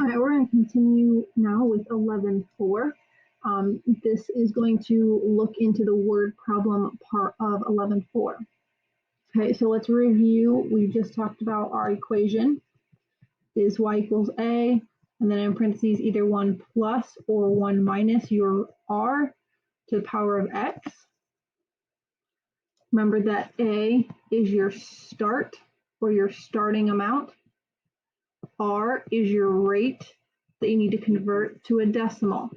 All right, we're going to continue now with 11.4. This is going to look into the word problem part of 11.4. Okay, so let's review. We just talked about our equation is y equals a, and then in parentheses either 1 plus or 1 minus your r to the power of x. Remember that a is your start or your starting amount. R is your rate that you need to convert to a decimal.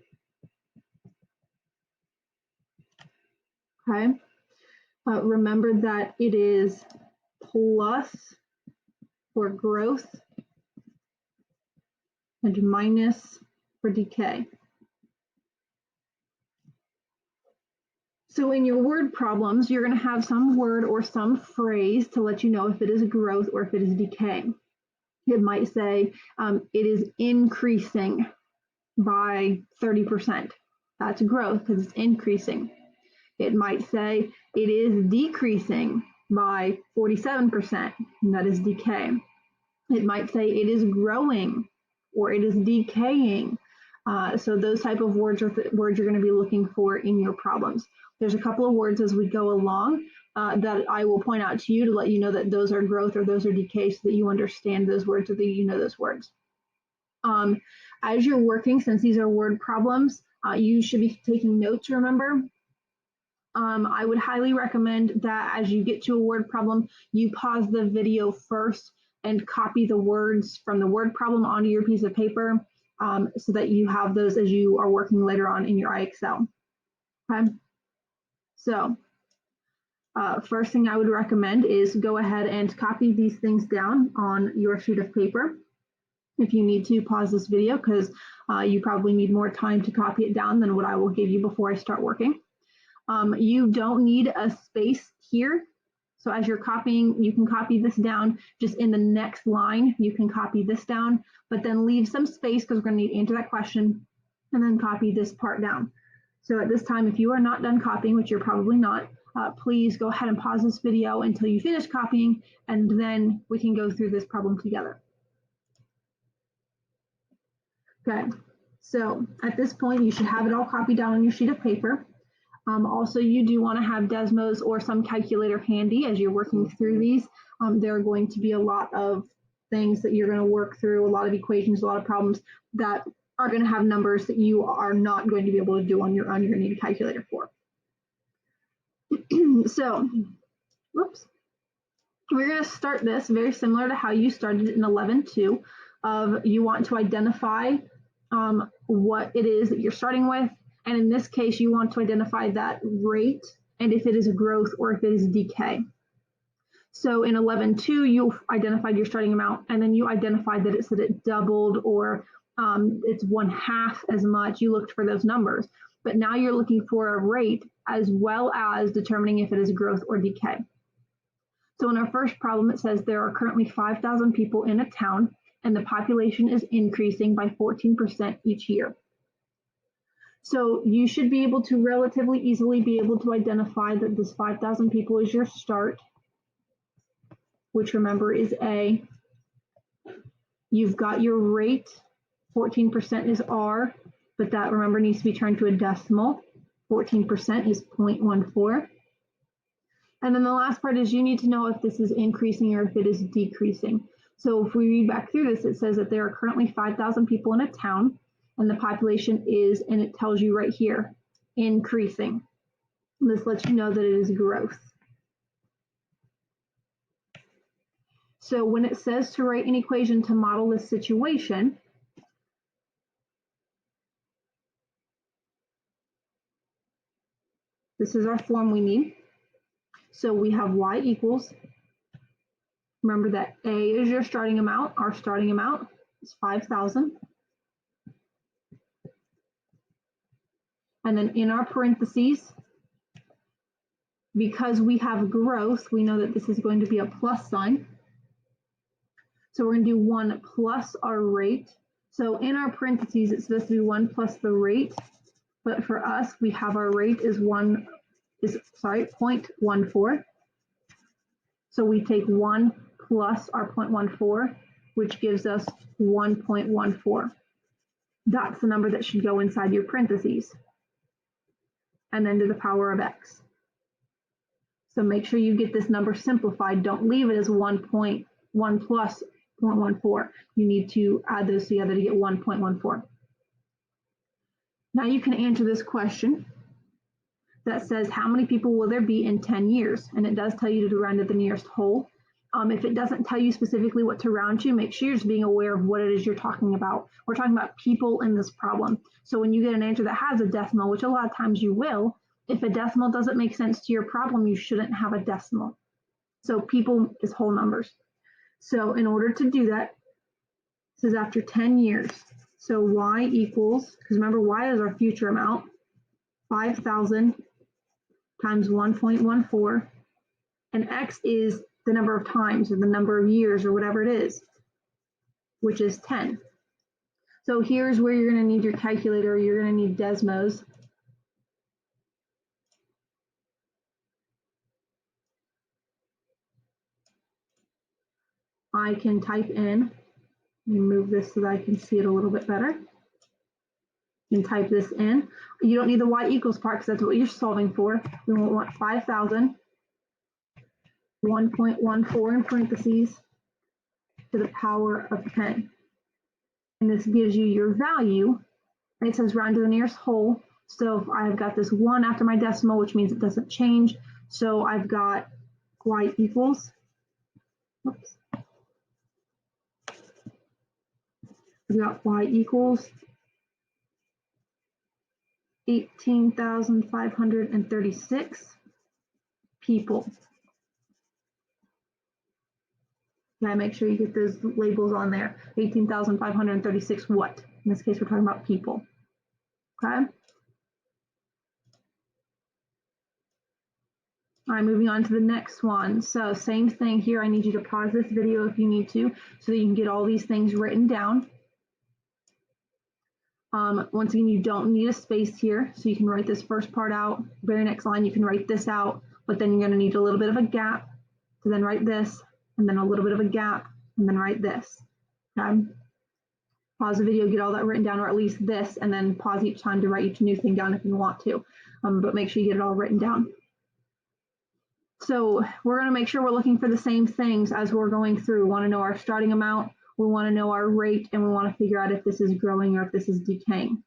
Okay, remember that it is plus for growth and minus for decay. So in your word problems, you're going to have some word or some phrase to let you know if it is growth or if it is decay. It might say it is increasing by 30%. That's growth because it's increasing. It might say it is decreasing by 47%, and that is decay. It might say it is growing or it is decaying. So those type of words are words you're going to be looking for in your problems. There's a couple of words as we go along that I will point out to you to let you know that those are growth or those are decay so that you understand those words or that you know those words. As you're working, since these are word problems, you should be taking notes, remember. I would highly recommend that as you get to a word problem, you pause the video first and copy the words from the word problem onto your piece of paper so that you have those as you are working later on in your IXL. Okay, so first thing I would recommend is go ahead and copy these things down on your sheet of paper. If you need to, pause this video because you probably need more time to copy it down than what I will give you before I start working. You don't need a space here. So as you're copying, you can copy this down just in the next line. You can copy this down, but then leave some space because we're going to need to answer that question and then copy this part down. So at this time, if you are not done copying, which you're probably not, please go ahead and pause this video until you finish copying, and then we can go through this problem together. Okay, so at this point, you should have it all copied down on your sheet of paper. Also, you do want to have Desmos or some calculator handy as you're working through these. There are going to be a lot of things that you're going to work through, a lot of equations, a lot of problems that are going to have numbers that you are not going to be able to do on your own. You're going to need a calculator for. So, whoops. We're going to start this very similar to how you started in 11.2 of you want to identify what it is that you're starting with. And in this case, you want to identify that rate and if it is a growth or if it is decay. So in 11.2, you identified your starting amount, and then you identified that it said it doubled or it's 1/2 as much. You looked for those numbers. But now you're looking for a rate as well as determining if it is growth or decay. So in our first problem, it says there are currently 5,000 people in a town, and the population is increasing by 14% each year. So you should be able to relatively easily be able to identify that this 5,000 people is your start, which remember is A. You've got your rate, 14% is R, but that remember needs to be turned to a decimal. 14% is 0.14. And then the last part is you need to know if this is increasing or if it is decreasing. So if we read back through this, it says that there are currently 5,000 people in a town, and the population is, and it tells you right here, increasing. This lets you know that it is growth. So when it says to write an equation to model this situation, this is our form we need. So we have y equals, remember that A is your starting amount. Our starting amount is 5,000. And then in our parentheses, because we have growth, we know that this is going to be a plus sign. So we're going to do 1 plus our rate. So in our parentheses, it's supposed to be 1 plus the rate. But for us, we have our rate is 0.14. So we take 1 plus our 0.14, which gives us 1.14. That's the number that should go inside your parentheses, and then to the power of x. So make sure you get this number simplified. Don't leave it as 1.1 plus 0.14. You need to add those together to get 1.14. Now you can answer this question that says, how many people will there be in 10 years? And it does tell you to round to the nearest whole. If it doesn't tell you specifically what to round to, make sure you're just being aware of what it is you're talking about. We're talking about people in this problem. So when you get an answer that has a decimal, which a lot of times you will, if a decimal doesn't make sense to your problem, you shouldn't have a decimal. So people is whole numbers. So in order to do that, this is after 10 years. So y equals, because remember y is our future amount, 5,000 times 1.14, and x is the number of times or the number of years or whatever it is, which is 10. So here's where you're going to need your calculator. You're going to need Desmos. I can type in, let me move this so that I can see it a little bit better. You can type this in. You don't need the y equals part because that's what you're solving for. We want 5,000, 1.14 in parentheses, to the power of 10. And this gives you your value. And it says round to the nearest whole. So I've got this 1 after my decimal, which means it doesn't change. So I've got y equals, oops. I've got y equals 18,536 people. Yeah, make sure you get those labels on there. 18,536 what? In this case, we're talking about people. Okay? All right, moving on to the next one. So same thing here. I need you to pause this video if you need to, so that you can get all these things written down. Once again, you don't need a space here, so you can write this first part out. Very next line, you can write this out, but then you're going to need a little bit of a gap to then write this, and then a little bit of a gap, and then write this. Okay? Pause the video, get all that written down, or at least this, and then pause each time to write each new thing down if you want to. But make sure you get it all written down. So we're going to make sure we're looking for the same things as we're going through. We want to know our starting amount, we want to know our rate, and we want to figure out if this is growing or if this is decaying.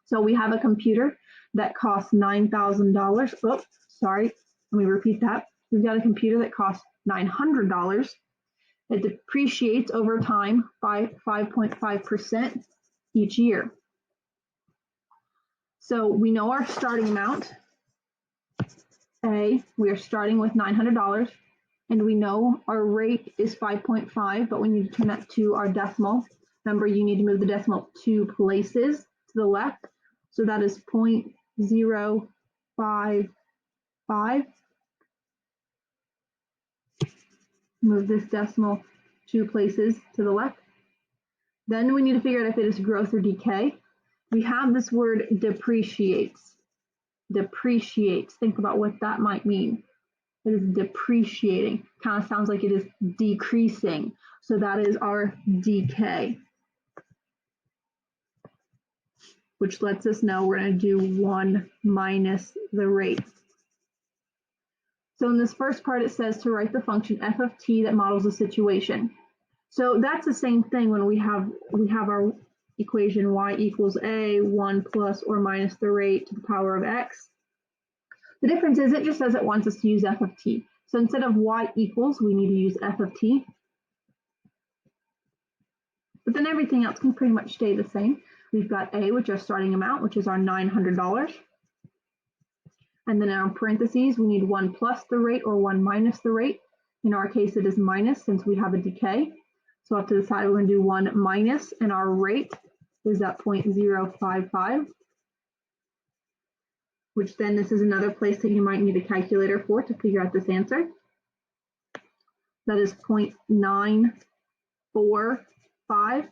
So we have a computer that costs $9,000. Oh, sorry, let me repeat that. We've got a computer that costs $900. It depreciates over time by 5.5% each year. So we know our starting amount. A, we are starting with $900, and we know our rate is 5.5, but we need to turn that to our decimal. Remember, you need to move the decimal 2 places to the left. So that is 0.055. Move this decimal 2 places to the left. Then we need to figure out if it is growth or decay. We have this word depreciates. Depreciates. Think about what that might mean. It is depreciating. Kind of sounds like it is decreasing. So that is our decay, which lets us know we're going to do 1 minus the rate. So in this first part, it says to write the function f of t that models the situation. So that's the same thing when we have our equation y equals a, 1 plus or minus the rate to the power of x. The difference is it just says it wants us to use f of t. So instead of y equals, we need to use f of t. But then everything else can pretty much stay the same. We've got a, which is our starting amount, which is our $900. And then in our parentheses, we need 1 plus the rate or 1 minus the rate. In our case, it is minus since we have a decay. So off to the side, we're going to do 1 minus, and our rate is at 0.055, which then this is another place that you might need a calculator for to figure out this answer. That is 0.945.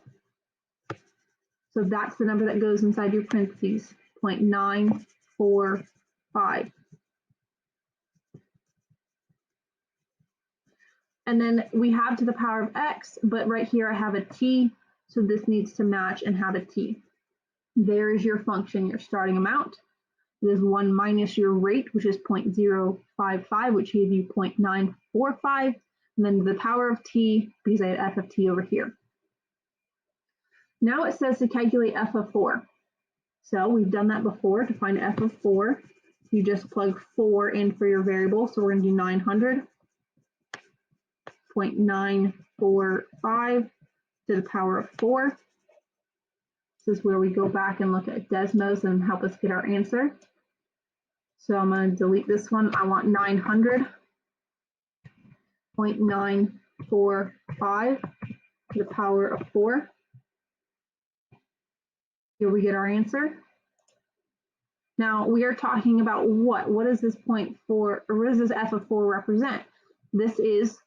So that's the number that goes inside your parentheses, 0.945. And then we have to the power of x, but right here I have a t, so this needs to match and have a t. There is your function, your starting amount. It is 1 minus your rate, which is 0.055, which gave you 0.945, and then the power of t, because I have f of t over here. Now it says to calculate f of 4. So we've done that before. To find f of 4, you just plug 4 in for your variable. So we're going to do 900.945 to the power of 4. This is where we go back and look at Desmos and help us get our answer. So I'm going to delete this one. I want 900.945 to the power of 4. Here we get our answer. Now we are talking about what? What is this point for, or what does this f of 4 represent? This is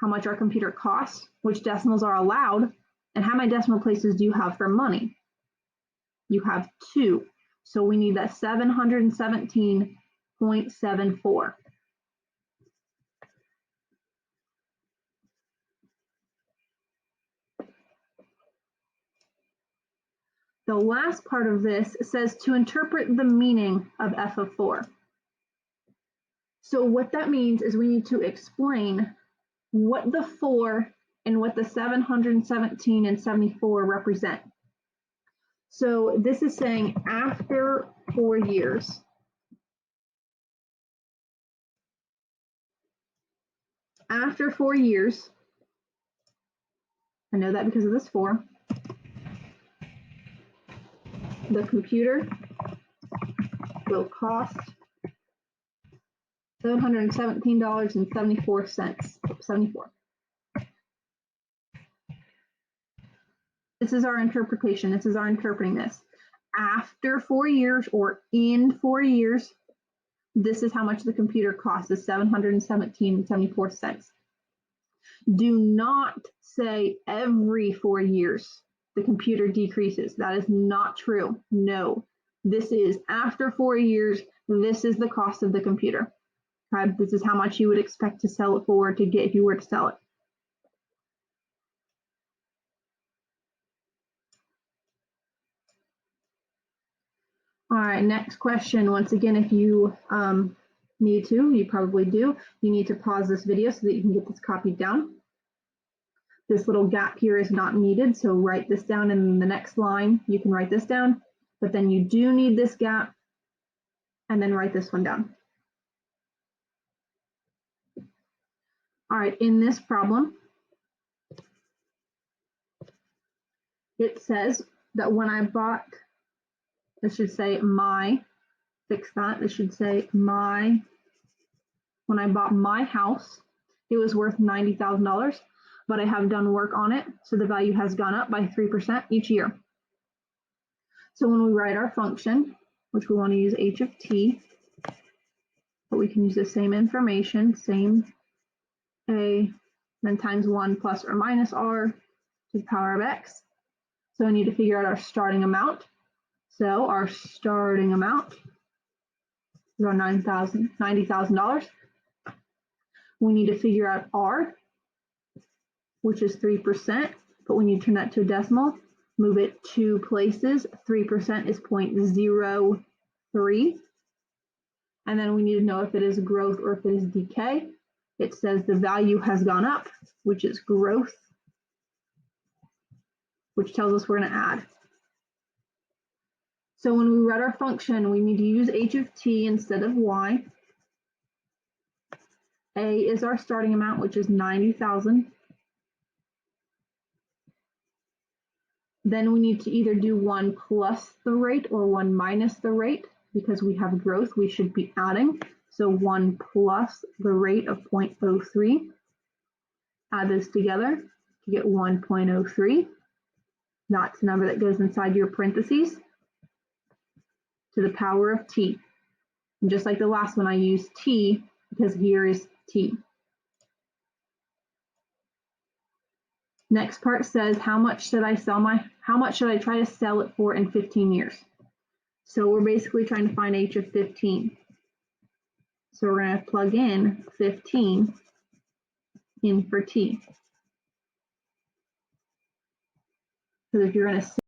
how much our computer costs, which decimals are allowed, and how many decimal places do you have for money? You have 2. So we need that 717.74. The last part of this says to interpret the meaning of f of 4. So what that means is we need to explain what the 4 and what the 717 and 74 represent. So this is saying after 4 years. After 4 years, I know that because of this 4, the computer will cost $717.74. This is our interpretation. This is our interpreting this. After 4 years or in 4 years, this is how much the computer costs, is $717.74. Do not say every 4 years the computer decreases. That is not true. No, this is after 4 years, this is the cost of the computer. Okay? This is how much you would expect to sell it for, to get if you were to sell it. All right, next question. Once again, if you need to, you probably do, you need to pause this video so that you can get this copied down. This little gap here is not needed, so write this down in the next line. You can write this down, but then you do need this gap, and then write this one down. All right, in this problem, it says that when I bought, this should say my, fix that, this should say my, when I bought my house, it was worth $90,000, but I have done work on it, so the value has gone up by 3% each year. So when we write our function, which we want to use h of t, but we can use the same information, same a, then times 1 plus or minus r to the power of x. So we need to figure out our starting amount. So our starting amount is our $90,000. We need to figure out r, which is 3%, but when you turn that to a decimal, move it 2 places. 3% is 0.03. And then we need to know if it is growth or if it is decay. It says the value has gone up, which is growth, which tells us we're going to add. So when we write our function, we need to use h of t instead of y. A is our starting amount, which is 90,000. Then we need to either do 1 plus the rate or 1 minus the rate. Because we have growth, we should be adding. So 1 plus the rate of 0.03. Add this together to get 1.03. That's the number that goes inside your parentheses to the power of t. And just like the last one, I use t because here is t. Next part says, how much should I try to sell it for in 15 years? So we're basically trying to find h of 15. So we're going to plug in 15 in for T. Because if you're going to